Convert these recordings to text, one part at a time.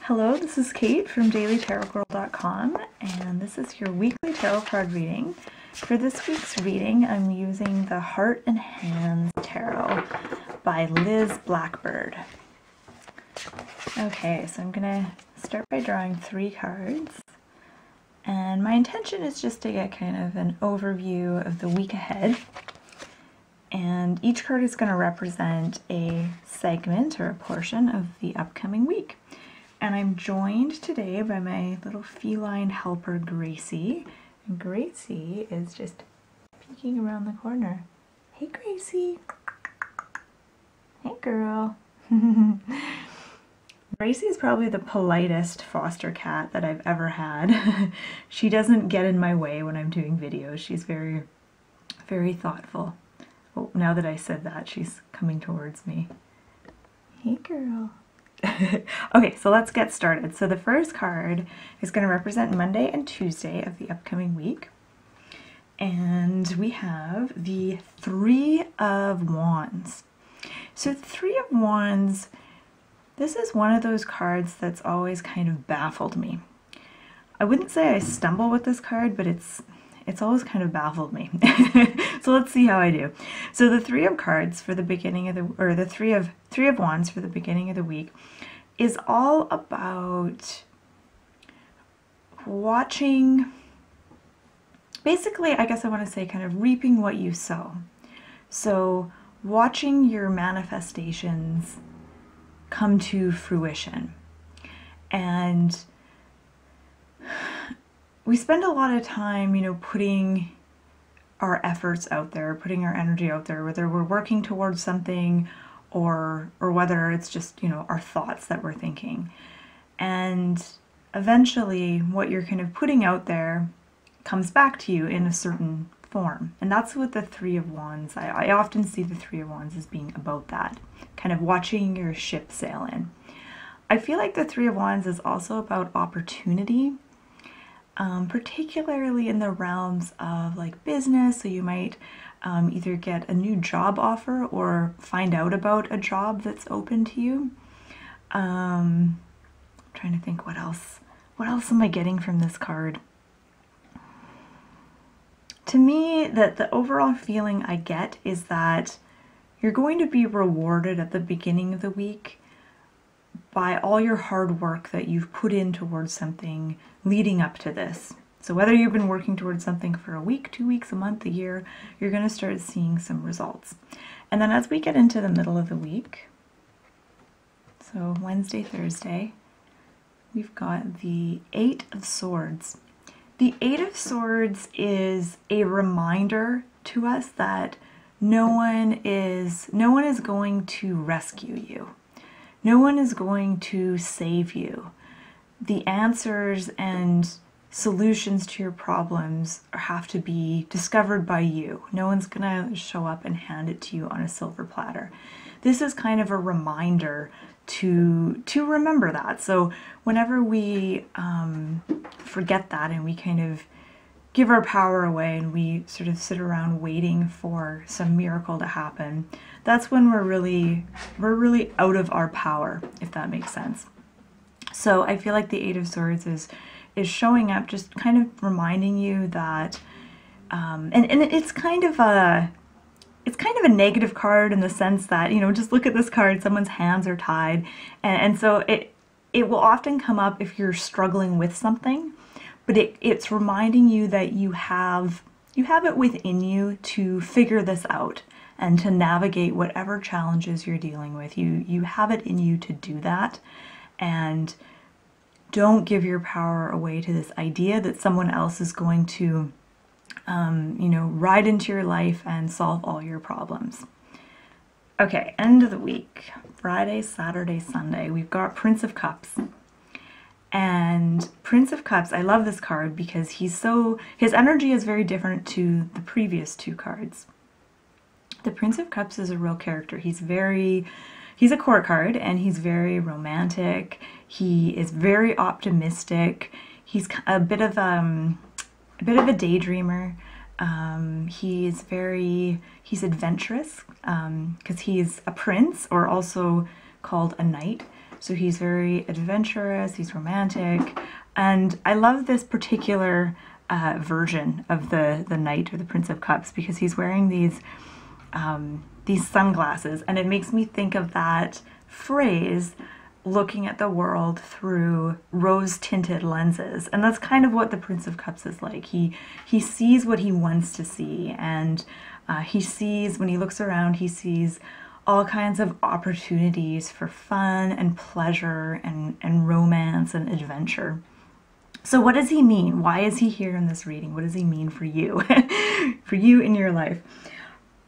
Hello, this is Kate from dailytarotgirl.com, and this is your weekly tarot card reading. For this week's reading, I'm using the Heart and Hands Tarot by Liz Blackbird. Okay, so I'm going to start by drawing 3 cards, and my intention is just to get kind of an overview of the week ahead. And each card is going to represent a segment or a portion of the upcoming week. And I'm joined today by my little feline helper, Gracie. And Gracie is just peeking around the corner. Hey, Gracie. Hey, girl. Gracie is probably the politest foster cat that I've ever had. She doesn't get in my way when I'm doing videos. She's very, very thoughtful. Oh, now that I said that, she's coming towards me. Hey, girl. Okay, so let's get started. So the first card is going to represent Monday and Tuesday of the upcoming week. And we have the 3 of Wands. So the 3 of Wands, this is one of those cards that's always kind of baffled me. I wouldn't say I stumble with this card, but it's always kind of baffled me. So let's see how I do. So the 3 of cards for the beginning of the, or the 3 of Wands for the beginning of the week is all about watching, basically, I guess I want to say kind of reaping what you sow. So watching your manifestations come to fruition. And we spend a lot of time, putting our efforts out there, putting our energy out there, whether we're working towards something or whether it's just, our thoughts that we're thinking. And eventually what you're kind of putting out there comes back to you in a certain form. And that's what the 3 of Wands, I often see the 3 of Wands as being about that, kind of watching your ship sail in. I feel like the 3 of Wands is also about opportunity. Particularly in the realms of like business, so you might either get a new job offer or find out about a job that's open to you. I'm trying to think what else am I getting from this card? To me, the overall feeling I get is that you're going to be rewarded at the beginning of the week by all your hard work that you've put in towards something leading up to this. So whether you've been working towards something for a week, 2 weeks, a month, a year, you're going to start seeing some results. And then as we get into the middle of the week, so Wednesday, Thursday, we've got the 8 of Swords. The 8 of Swords is a reminder to us that no one is going to rescue you. No one is going to save you. The answers and solutions to your problems have to be discovered by you. No one's gonna show up and hand it to you on a silver platter. This is kind of a reminder to remember that. So whenever we forget that and we kind of give our power away and we sort of sit around waiting for some miracle to happen, that's when we're really out of our power, if that makes sense. So I feel like the 8 of Swords is showing up, just kind of reminding you that, and it's kind of a negative card in the sense that, just look at this card, someone's hands are tied, and so it will often come up if you're struggling with something, but it's reminding you that you have it within you to figure this out and to navigate whatever challenges you're dealing with. You have it in you to do that, and don't give your power away to this idea that someone else is going to, ride into your life and solve all your problems. Okay, end of the week. Friday, Saturday, Sunday. We've got Prince of Cups. And Prince of Cups, I love this card because his energy is very different to the previous 2 cards. The Prince of Cups is a real character. He's a court card, and he's very romantic. He is very optimistic. He's a bit of a daydreamer. He's adventurous because he's a prince, or also called a knight. So he's very adventurous, he's romantic, and I love this particular version of the Knight or the Prince of Cups because he's wearing these sunglasses, and it makes me think of that phrase, looking at the world through rose-tinted lenses. And that's kind of what the Prince of Cups is like. He sees what he wants to see, and he sees, when he looks around, he sees all kinds of opportunities for fun and pleasure and romance and adventure. So what does he mean? Why is he here in this reading? What does he mean for you? For you in your life?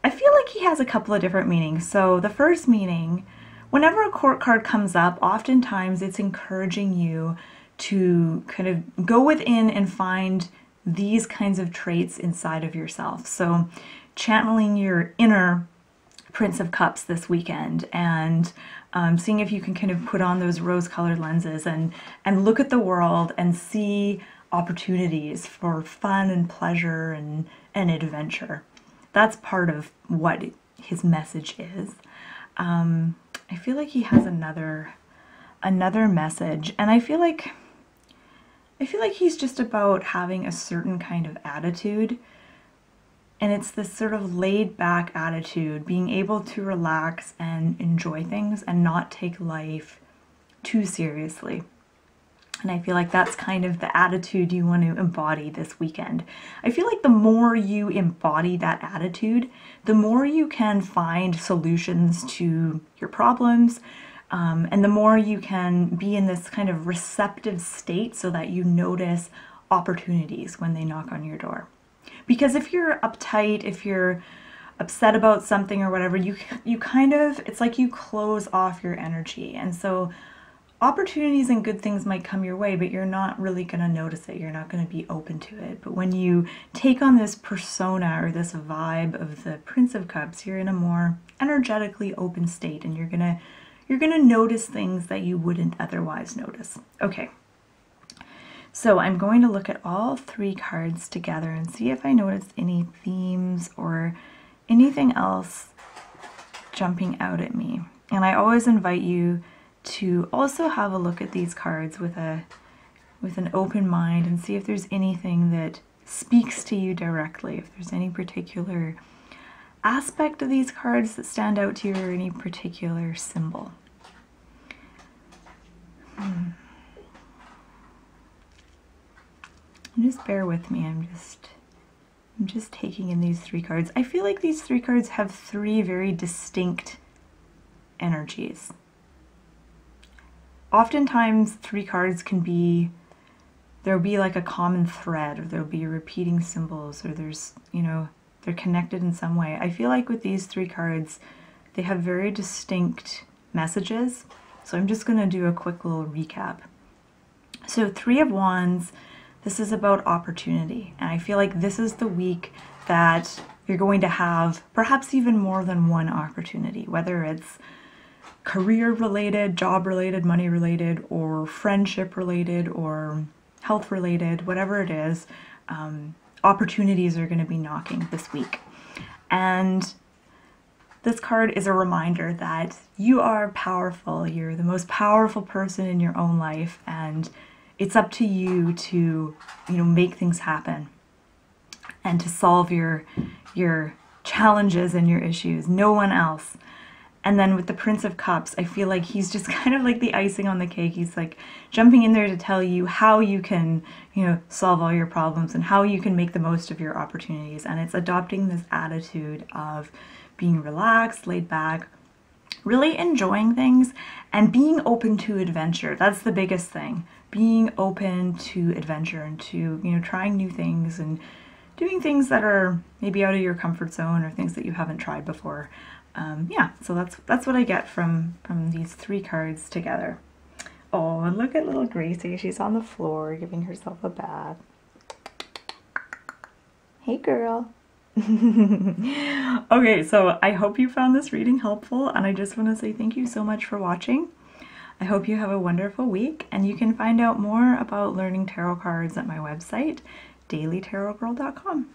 I feel like he has a couple of different meanings. So the first meaning, whenever a court card comes up, oftentimes it's encouraging you to kind of go within and find these kinds of traits inside of yourself. So channeling your inner Prince of Cups this weekend and seeing if you can kind of put on those rose-colored lenses and look at the world and see opportunities for fun and pleasure and adventure. That's part of what his message is. I feel like he has another message, and I feel like he's just about having a certain kind of attitude, and it's this sort of laid-back attitude, being able to relax and enjoy things and not take life too seriously. And I feel like that's kind of the attitude you want to embody this weekend. I feel like the more you embody that attitude, the more you can find solutions to your problems, and the more you can be in this kind of receptive state so that you notice opportunities when they knock on your door. Because if you're uptight, if you're upset about something or whatever, you kind of, it's like you close off your energy. And so opportunities and good things might come your way, but you're not really going to notice it. You're not going to be open to it. But when you take on this persona or this vibe of the Prince of Cups, you're in a more energetically open state, and you're going to notice things that you wouldn't otherwise notice. Okay. So I'm going to look at all three cards together and see if I notice any themes or anything else jumping out at me. And I always invite you to also have a look at these cards with an open mind and see if there's anything that speaks to you directly, if there's any particular aspect of these cards that stand out to you or any particular symbol. Just bear with me. I'm just taking in these three cards. I feel like these three cards have three very distinct energies. Oftentimes, three cards can be, there'll be like a common thread, or there'll be repeating symbols, or there's, you know, they're connected in some way. I feel like with these three cards, they have very distinct messages. So I'm just going to do a quick little recap. So Three of Wands, this is about opportunity. And I feel like this is the week that you're going to have perhaps even more than one opportunity, whether it's career related, job related, money related, or friendship related, or health related, whatever it is, opportunities are going to be knocking this week. And this card is a reminder that you are powerful. You're the most powerful person in your own life, and it's up to you to, make things happen and to solve your challenges and your issues. No one else. And then with the Prince of Cups, I feel like he's just kind of like the icing on the cake. He's like jumping in there to tell you how you can, solve all your problems and how you can make the most of your opportunities. And it's adopting this attitude of being relaxed, laid back, really enjoying things, and being open to adventure. That's the biggest thing. Being open to adventure and to, trying new things and doing things that are maybe out of your comfort zone or things that you haven't tried before. So that's what I get from these three cards together. Oh, and look at little Gracie. She's on the floor giving herself a bath. Hey, girl. Okay, so I hope you found this reading helpful, and I just want to say thank you so much for watching. I hope you have a wonderful week, and you can find out more about learning tarot cards at my website, dailytarotgirl.com.